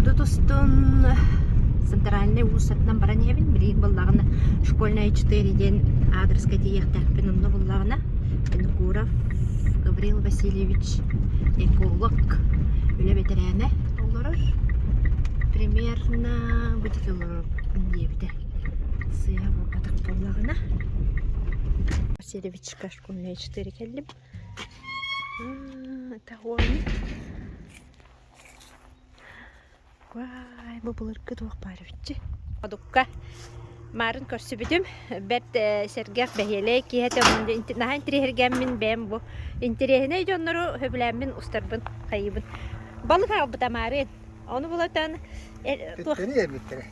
Подутустун центральный вузсатынан баран ебин билин боллагына школьная 4 ден адреска тиехтәкпин онны боллагына Винокуров Гаврил Васильевич эколог үле ветераны олорор примерно будет олорор дебите сыя болбатык боллагына Васильевичка школьная 4 келдим. Это он. Вай, bu bulurgu tuğuk barıvçı. Adukka marın körsübüdüm. Bet sergek behiyele ki hete bunu nahan tirihergen ben bu. İntirihine onları höbülenmin ustarbın kayıbın. Balık aldı da marın. Onu bulatan Tüptürü yer bittere.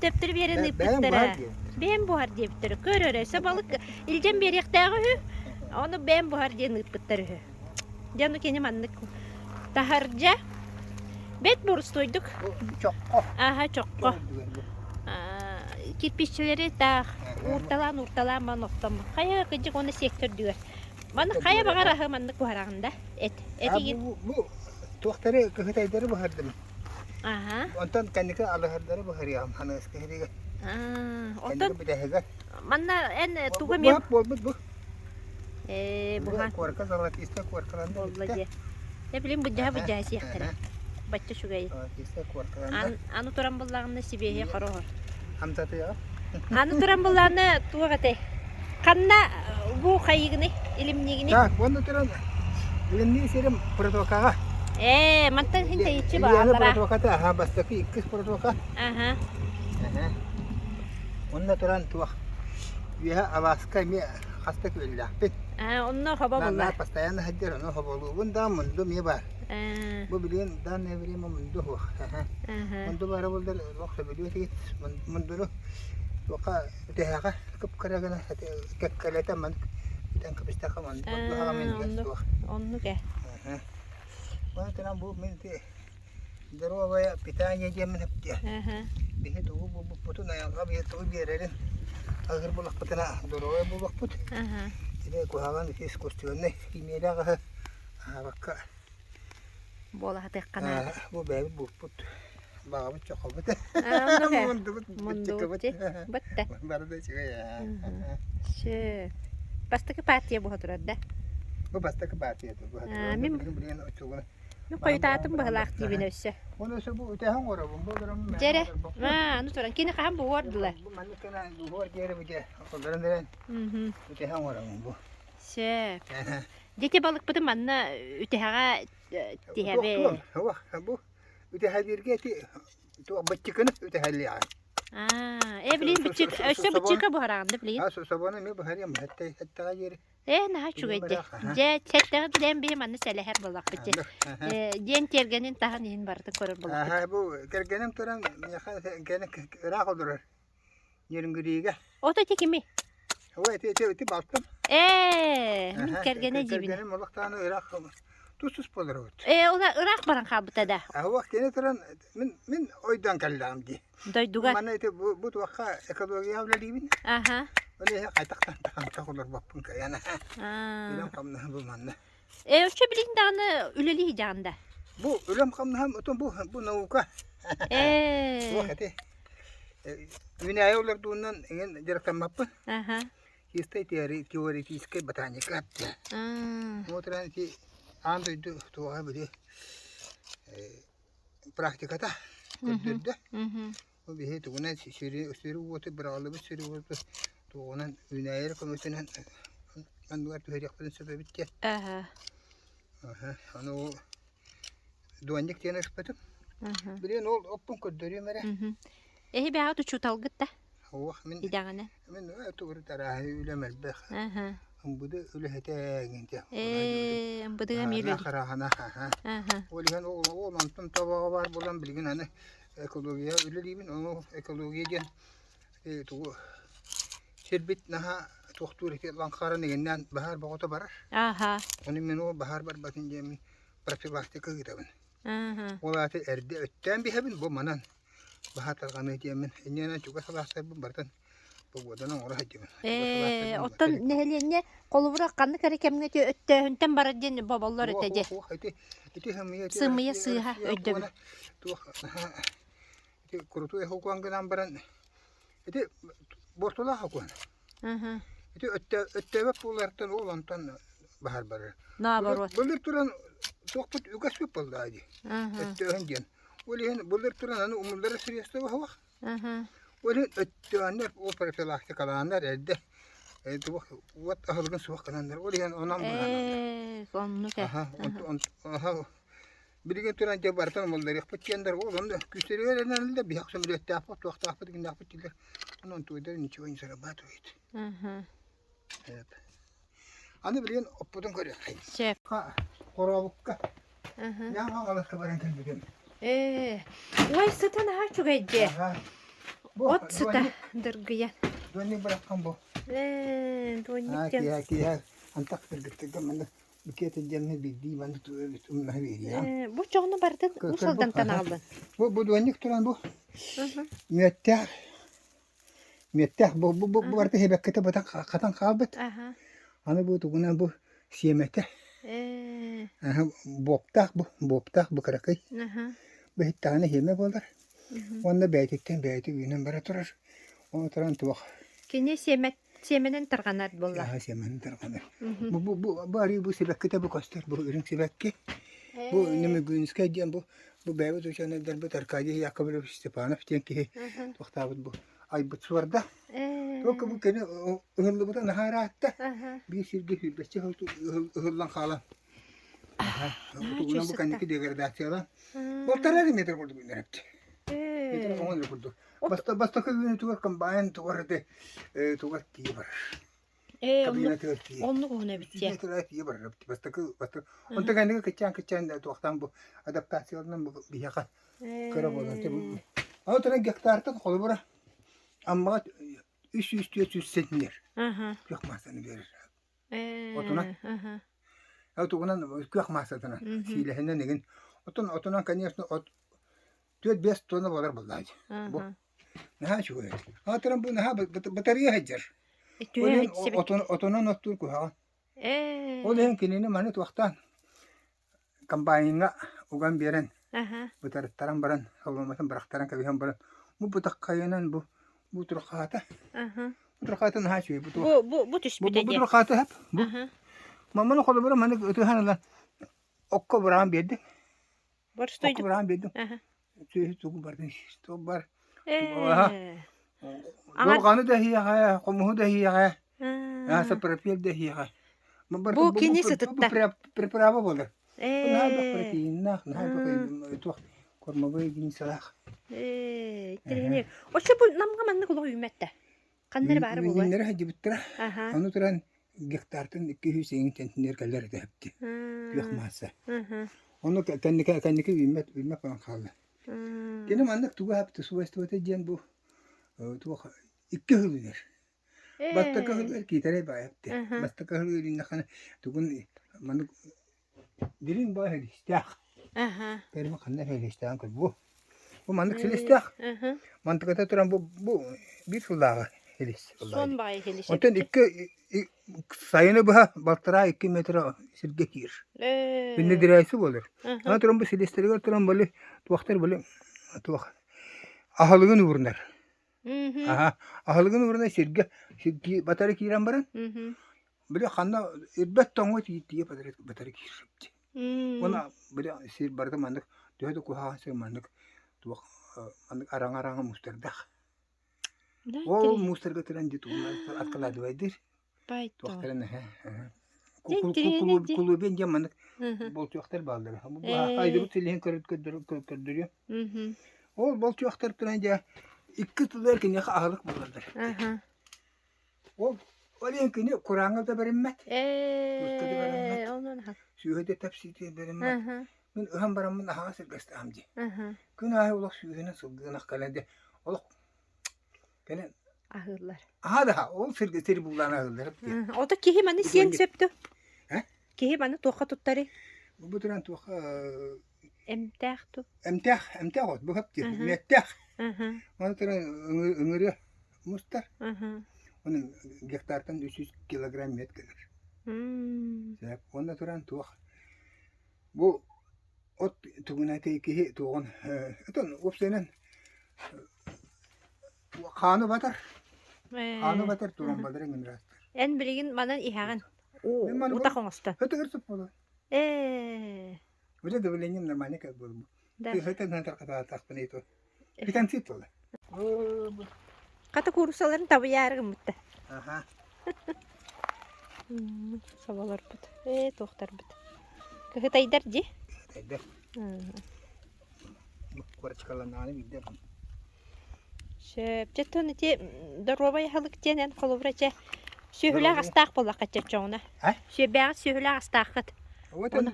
Töptürü verin iptire. Ben buhar diye bittere. Köröreyse balık ilcem bir yaktağı onu ben buhar diye iptire. Canı kenim anlık. Taharca bet borustoyduk. Çok. Aha çok. Kirpişçileri de urtalan bana noktam. Kaya gıcık onu sektör diyor. Bana kaya bakar ahımanlık buharağında. Et. Bu tuğları kıhıtayları buhardım. Aha. Ondan kendike alahırları buharıyam. Hani eski heriga. Ondan bir de hega. bana en tuğum Bu yok. bu. Buhan. Korka zarat iste korkalandı. Bolladı. Ne bileyim bucağı sektör. Baca şugayı. İste korkalandı. Anu turan bullağında sibiye karohor. Hamzatı ya. Anu turan bullağında tuğate. Kanna bu kayıgını ilimnigini. Ya bunu turan. Ilimni serim protokaga. Mantan hinta içi İliyana bağlara. protokata. Ha bastaki ikis protoka. Aha. Onu turan tuğ. Ya avaska mi hastak billah. Onunla hava Nah, bullar. pastayan hadir no habalu bunda mundu mi bar. Bu bilin dan evri mundu ho. Mundu bara bulda waqt biliyo tigit mundu no. Waqa tehaqa kap karagana kakkalata man dan kapistaka man. Bu haga min gas. Onu ke. Ba tanam bu min ti. Darwa baya pitanya jemen hapti. Bihe tu bu putu na yang qabi tu biyarin. Agar bulak patana darwa bu waqt. Jadi aku hawan di kursyon nih, ini dah kah, bakka. Bola hati kanar. Bu bayi bu put, bawa coklat betul. Mundu betul. Baru dah juga ya. Sure. Pasti ke party bu haturada. Bu pasti ke party itu. Mim. Berian coklat. Nu koyu taatım bahla aktifin össe. Onu sebu utahang orang, bu dalam. Jere. Anu turan kini kaham bu wordla. Bu mana kena bu word jere bu jere. Aku dalam. Utahang orang bu. Sure. Dike balık bıdı manna ütehaga tihebe. Bu utahang dirge ti tu bacıkını utahali ya. Evlin bıçık, össe bıçıka bu harağında bilin. Sabana mi bu hariyam hatta jere. Naha çugaydı. Je çekten giden bir manna seleher balak bıçı. Jen tergenin tahan yin bardı korur balak. Bu kergenem turan ya gene rahat durur. Yerin giriga. O da kimi? O eti baltım. Min kergene cibine. Kergenem Allah tanı Irak. Tuzsuz polur ot. O da Irak baran kabıta da. O gene turan min oydan kallam di. Doydugan. Mana eti bu tuakka ekologi avla dibin. Aha. Öyle ya kaytaktan takulur bakın kayana. Ölüm kamna bu manna. Ölçü bilin dağını üleli hicanda. Bu ölüm kamna hem otom bu nauka. Bu hati. Vinaya ular dunan ingin jarak tamapun. Aha. Este teori fiske batanya kapta. Motran ki ando itu tuah beri praktikata. Kudda. Bu bihe tuğunan sürü votu beralı bir sürü votu tuğunan vinaya komutanın anduar tuhari yaptığın sebebi ki. Aha. Ano duanjak tiana sepatu. Beri nol opun kudduri mera. Bir hatu çutal gitti. Oh min. İdağına. Min tu bertarah ulamel bah. Aha. Ambudu ulahata ginti. Ambudu gamil. Akhirahana. Aha. Olihan o antum tabağı var bulan bilgin hani ekologiya ülelimin onu ekologiyadan tu şerbet naha doktor ki Ankara neginden bahar bağıta barar. Aha. Onun men o bahar bar batınca min praktikastika gitabın. Aha. Olatı erde ötten bir hebin bu manan. Bahar tarkanı diyemin. İnyana çok sabah sabah bardan. Bu da ne oraya gidiyor. Оттон нехелиэнне колубура канны кere кемге тө өттөһүнтен бара ден бабаллар өтөдө. Сымыя сыйха өйдөбү. Kurutu ehokuan gelen baran. Eti bortola hakuan. Eti öttevep bulardan olantan bahar barı. На барот. Bulir turan sohbet ügasıp baldadı. Öttevenden. Olihin bulir turan anu umurları sürüyeste bahava. Olihin öttevenler o parçalakta kalanlar elde. Tuh wat ahırgın suak kalanlar. Olihin onam bulanlar. Konnu ke. Aha. Bilgen turan jabartan molları yapıcılar olan da küsürüyorlar da bir akşam bir tahpat gün yapıcılar. Onun tuğdur niço insana batıydı. Evet. Anı bilgen opudun koruyor. Şef. Ha, korabukka. Ya ağalar kabaran kalbim. Vay satan ha çok ece. Ot sata Bu dırgıyan. dönü bırakan bu. Dönükten. Ki antak bir gitti gamanda. Bir kete cemne bir divan tuğumna veriyor. Bu çoğunu bardın usuldan tanaldın. Bu dönük turan bu. Müetteh. Müetteh bu vardı hebek kete batan katan kalbet. Hani bu tuğuna bu siyemete. Boptak bu karakay. Bu hiç tane heme bolar. Onda beytikten beytik yünen bara turar. Onu turan tuğ. Kine semenen tırganat bolla. Ya semenen tırganat. Bu arı bu sebekte bu kastır. Bu ürün sebekke. Bu neme günüske diyen bu beyaz uçanı der bu tarkayı Yakubov Stepanov diyen ki tuğtabıt bu. Ay bu suarda. Yok bu kene hırlı bu da naharatta. Bir sirgi hürbesi hırlan kalan. Bu kendiki degradasyon. Voltaları metre kurdu bunlar hepti. Metre onları kurdu. Basta köyünü tuvar kambayan tuvardı. Tuvar kiye var. Kabine tuvardı. Onu kone bitiye. Metre kiye var. Basta. Onta kendiki kaçan tuğtan bu adaptasyondan bu bir yaka. Kara bolan. Ama tane gektartan kolubura. Ama üst senler. Yok masasını verir. Otuna. Otunan kök masasına. Silahından negin. Otunan kanyasını 4-5 tona bolar buldaydı. Bu. Ne şu öyle. Atran bu ne batarya hacer. Otunan otur ku ha. Olen kinini manit vaktan. Kampanyanga ugan beren. Bu taran baran, havlamatan bıraktaran kabihan baran. Bu takkayanan bu turkata. Bu turkata ne şu Bu tüspüte. Bu turkata hep. Bu. Mamana kolu bara manik ötühan lan. Okko buran bedi. Barstoydu. Okko buran bedi. Tüy tuğu bardın. Tuğu bar. Doğanı da hiya, komuhu da hiya. Ya seperpil de hiya. Bu kinisi tutta. Preparava bolar. Nah bakretin nah tuh korma boy gini salah. Treni. O şu bu namga manlık ulu hümmette. Kanları bari bu. Günleri hacı bittira. Onu turan gektartın 200 centiner kalır da hepti. Yok masa. Onu kendiki ümmet falan kaldı. Benim anlık tuğu hepti su vestuvete diyen bu. Tuğu 2 hülüner. Basta kahılır ki tere bay hepti. Basta kahılır inakana tuğun manlık dirin bay helistah. Benim kanlar helistah kıl bu. Bu manlık helistah. Mantıkta turan bu bir sulağı helis. Son bay helis. Ondan 2 sayını bu baltıra 2 metre sirge kir. Binde dirayısı olur. Ama turan bu helistleri turan böyle tuğaktar böyle tuğak. Ahalığın uğrunar. Ahalığın uğrunar sirge batarya kiran baran. Böyle kanna irbet tongu diye batarya kir. Ona böyle sir barda mandık diyor da kuha sir mandık tuğak mandık arang mustardak. O mustar getiren di tuğlar akla duaydır. Tuğakların ne? Kulu ben camandık. Bol tuğaklar baldır. Bu haydi bu tilihin kırdırıyor. O bol tuğaklar tuğanca 2 tuğlar ki ne ağırlık bulurlar. O Oliyen Kur'an'a da verilmek. Onun hak. Sühede tepside verilmek. Ben öhem baramın ahasır gösterhamcı. Günahı olak sühene sılgığına kalende. Olak. Gene. Ahırlar. Aha daha o sır bulan ahırlar. O da kihi bana siyen söptü. Kihi bana toka tuttarı. Bu duran toka. Emtahtu. Emtah ot bu hepti. Mettah. Onu turan ıngırı. mustar. Aha. Onun gektardan 300 kilogram met gelir. Sebep onda turan tuğ. Bu ot tuğuna teki tuğun. Ötün opsenen kanı batar. Kanı batar tuğun batar engin rastır. En bilgin banan ihagan. Ben bana Uta kongstan. Hötü gırsıp bolu. Ee. Öyle de bileyim normalde kad bolu. Da. Hötü nantar kata takpın eto. Bir tane sit oldu. Kata kurusaların tabi yargı mutta. Aha. Sabalar bud. Tohtar bud. Kıhıtaydar ji. Haydi. Kuaraçkalan nani bir de. Şöp jetton iti darobay halık jenen koluvraça. Sühüle astaq bolla kaçacağına. Ha? Şöbeğe sühüle astaqat. O tane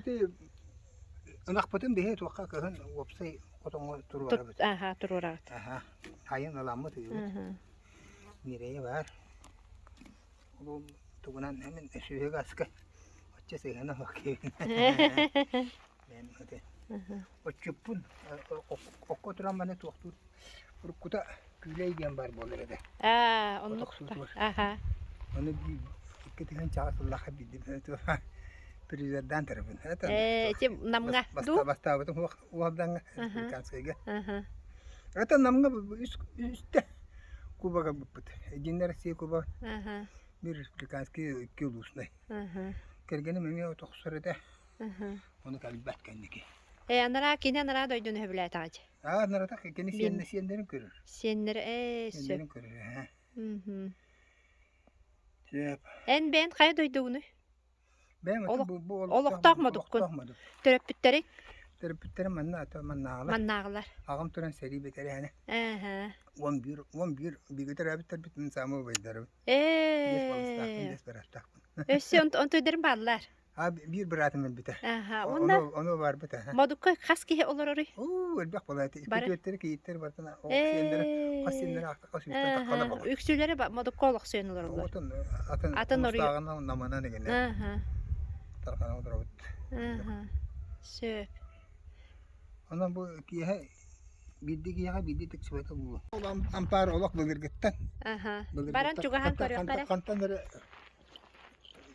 nakpatın bihe tuğka kahın opsay kotongu turu var. Aha tururat. Aha. Hayın alamı diyor. Nereye var? Bu tuğunan hemen sühüle gaska. Açça seyhana bakayım. Ben hadi. O çöpün o turan bana tuğtur. Kurukuta küleygen var bolere de. Onu. Otoksuz var. Aha. Onu bir ikitigen çağırtılar bildim. Prezident tarafından. Cim namga du. Basta batın o abdan kanskayga. Aha. Ata namga üstte Kubaga buput. Jinler si Kuba Aha. bir kanski kilusnay. Aha. Kergene memi o toksarada. Aha. Onu kalbat kendiki. Anara kine anara doydun höbüle tacı. Narata keni siyenlerin görür. Senler söp. Siyenlerin görür. Ha. Yap. En ben kaya doyduğunu. Ben bu Oluk takmadık kun. Töröpütleri Terapütlerim manna ata mannağlar. mannağlar. Ağam turan seri beteri hani. Aha. 11 bir götür abi terbit min samu baydarım. Des balıstakın des berastakın. Össe on tüyderim ballar. Abi bir bıratım biter. Aha. Onu var biter. Madukka kaski olur orayı. Oo elbak balaydı. Kötüyetleri ki yitleri bartana. O Ee. senleri kasinleri akta üstten takala bak. Üksülere madukka olak suyun olur onlar. Otun Atın oraya. mustağına namana ne gene. Aha. Tarkana oturup. Aha. Söp. Ondan bu kiye bildi tek sebete bu. Olam ampar olak belirgetten. Aha. Baran çugahan koruyor kara. Kantanları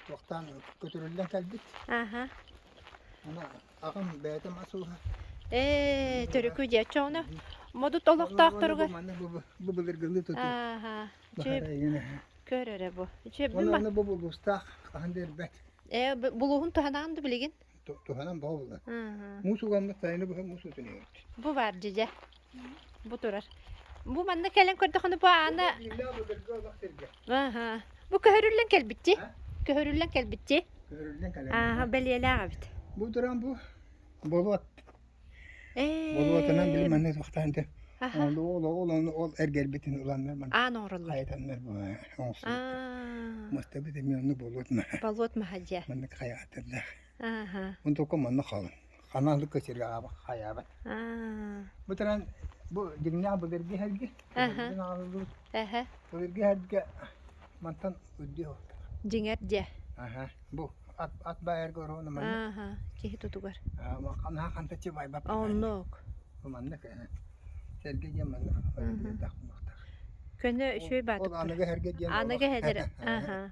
Toktan götürülen kalbit. Aha. Ana ağam beytem asuha. Törükü je çoğuna. Modut olak dağıtırga. Bu belirgeli tutu. Aha. Bahara yine. Körere bu. Çöp Ona bu bustak kandır bet. Buluğun tuhanağındı biligin. Tuhanam bağlı. Aha. Musu gamda sayını bu musu tünüyor. Bu var cice. Bu durar. Bu manna kelen korduğunu bu ana. İlla bu belirgeli olak terge. Aha. Bu köhürülen kelbitçi. Ha? Köhürülen kelbitçi. Görülen kalem. Aha beliyele abit. Bu duran bu. Bolot. Bolot'tan bilim anne vaktandı. Aha. Ol ergel bitin olanlar man. Aa norullar. Hayatanlar bu. Olsun. Aa. Mustafa demiyordu bolot mu? Balot mahacı. Manlık hayatında. Aha. Untuk ko manlık kalın. Kanallık kaçırga abi hayaba. Aa. Bu duran bu dünya bu dergi hergi. Aha. Aha. Bu dergi hergi mantan ödüyor. Cingerce. Aha. Bu at bayar goro naman. Aha. Kihi tutugar. Ama kan kan taçı bay bap. Onluk. Bu manlık. Sergi yamanlık. Öyle takmak. Könü şöyle batık. O anaga herge diyen. Anaga heder. Aha.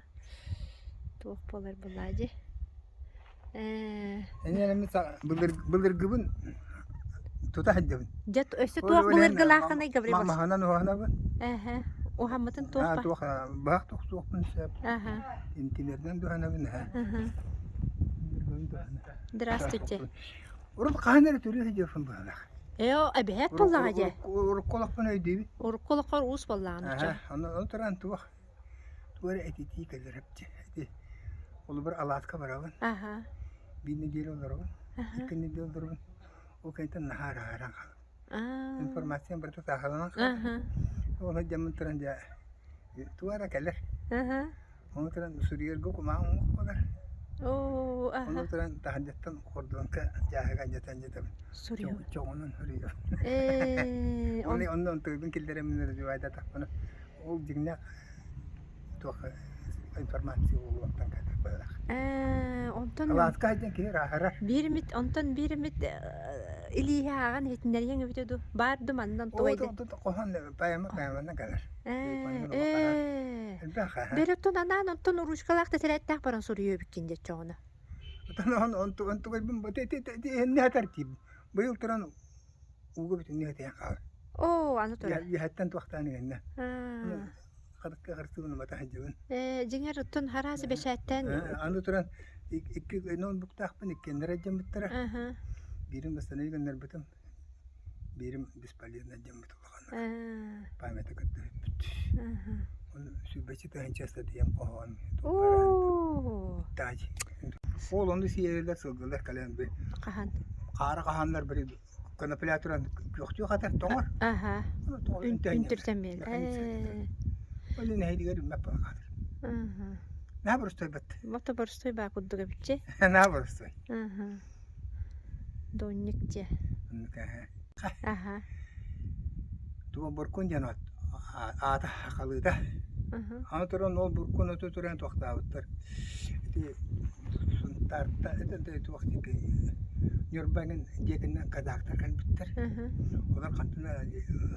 Tuğ bolar bulacı. Enelimiz bılırgıbın tuta haddibin. Jat öse tuğ bulurgılağına gabri bas. Mahanan oğana bu. Aha. O hammatın tuğ Ha ba. tuğ bak tuğ bin şap. Aha. İntilerden duhana bin ha. Aha. Здравствуйте. Urut kahanları türlü hecefin böyle. Eo abiyat bulacı. Urut kolak bana ödevi. Urkulakar us bulağını. Aha. Onu turan tuğ. Tuğ etiti kadar hepçi. Olu bir alatka baravan. Aha. Birini değil olurun. İkinci değil olurun. O kayıtan nahar haran. Aa. Informasiyon berarti tahalan. Aha. Ona zaman teranja. Tuara keller. Aha. Ona teran suriyar go kumang kadar. Oo. Aha. Ona teran tahajatan kordon ka jahagan jatan. Suriyo. Çoğunun suriyar. Onu tuğdun kildere minir rivayda takpana. O jingna tuğ информация уолуктан кадыр быылах. Онтон Алааска хайден киһи рааһара. биримит онтон биримит илиһе аган хетиннерген өбүтөдү бардым андан туйды. Кохан паймана калар. Береттон анан онтон урушкалакта телеттак баран сурuyuyor биккинде чоңуна. Он гайбын не тартиб. Быйыл туран угу бүтүн не таян кал. О, аны тура. Я хаттан туактаны генне. Кадыкка кырсыбын мата хаҗыбын. Жеңер оттон харасы бешәттен. Аны туран икки нон буктакпын иккен раҗым биттера. Бирим бастаны геннер битим. Бирим бесполезно жам битулган. Памяты кытты. Он сүбәче тәһенчәстә диям калган. О. Таҗ. Ол онды сиерлер сылдылар кален бе. Кахан. Кара каханнар бир канапелятуран көктү хатар тоңор. Үнтүртен бел. Олин хайдигер мәп калыр. На просто бит. Мото борстой ба куддуга биче. На просто. Донникче. Туа боркун жанат. Ата калыда. Антырон ол боркун өтөрөн токтабыттыр. Тарта это туактык Нюрнберген дегеннен кадактар кан биттер. Олар кантына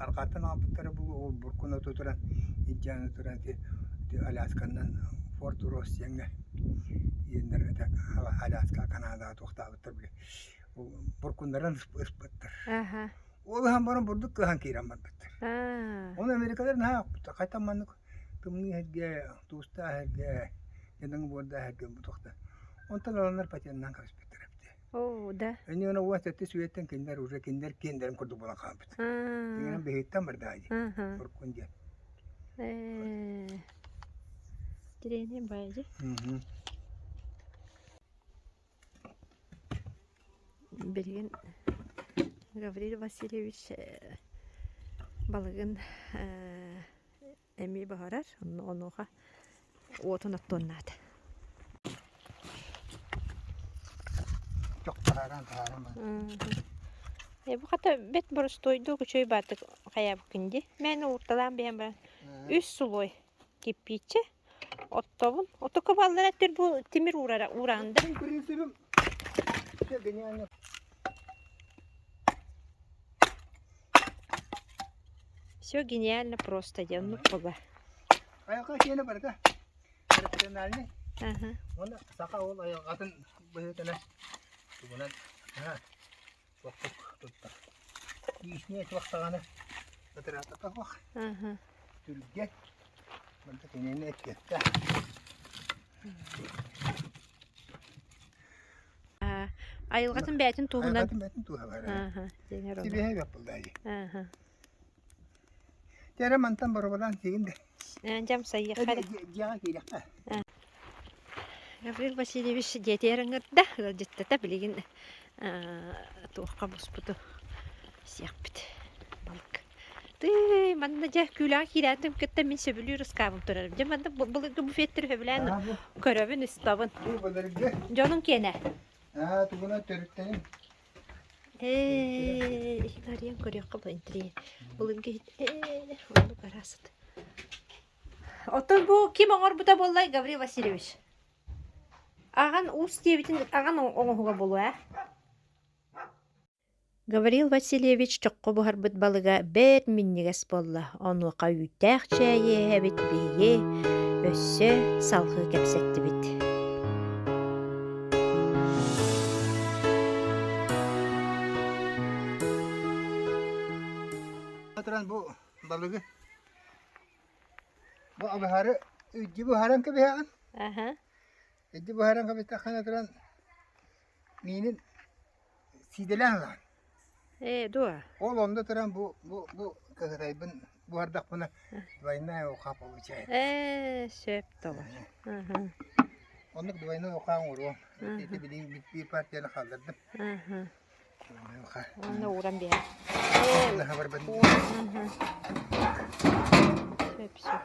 аркатан алыптыр бу буркуна тутуран иҗаны туран ти Алясканнан Форт Росс яңа ендер так Аляска Канада токтабыттыр бу. Буркуннардан испыттыр. Ол һәм баран бурдук кыхан кирам биттер. Он Америкалар на кайтаман кымны һәгә туста һәгә яндан бурда һәгә бу токта. Онтан аланар патеннан каспеттерепти. О, да. Эне ана уатты сүеттен киндер уже киндерим курду була калбыт. Эне бехеттен бирдайди. Буркунҗа. Дирене байжы. Белген Гаврил Васильевич балыгын эми бахарар, онуга отун аттоннат. Bu kata bet boros toydu köy batık kaya bukindi. Men ortadan ben ben üç suluy kipiçe. Ottobun. Oto kavallar ettir bu timir uğranda. Prensibim. Genial. Все гениально просто, я ну пога. Аяка кene barda. Terkenalni. Ona saka ol ayakatın bayatına. Bundan Çok tuttu. İşine çok tağını oturata bak. Türkiye. Ben de kendine etkiledi. Ayılgatın beytin tuğunan. Ayılgatın beytin tuğu var. Tibihe yapıldı. Jere mantan barabadan siginde. Jam sayı hadi. Jaga kiyak. Gavril Vasilyevich жетеріңірді, жеттета білеген туаққа бұспыды сияқпыды балык. Ты, манда жа күліға кейләтім кетті мен сөбілі рысқабым тұрарым. Жа манда бұлығы бұфеттір өбілән көрөбін ұстабын. Жонын кені? Туғына төріттенім. Нариян көрек қылы интрие. Бұлығы олы қарасыды. Отын бұл кем оңыр бұта болай, Gavril Vasilyevich? Аған ұс дебетін аған оңуға болу, Gavril Vasilyevich чоққы бұхар бұд балыға бәр миннегес болла. Оны қауыттақ чайы әбет бейе өссі салғы кәпсетті бет. Атыран бұл балығы бұл абыхары үджі бұхаран көбе ағын? Эдди баһаран кабитахана туран минин сиделен лан. Дуа. Ол онда туран бу кагатайбын буардак буна двойная окап получает. Сөп тола. Онда двойная окаң уру. Эти билин bir partiyana kaldırdım. Onu uğran bir. Ne haber ben? Söp söp.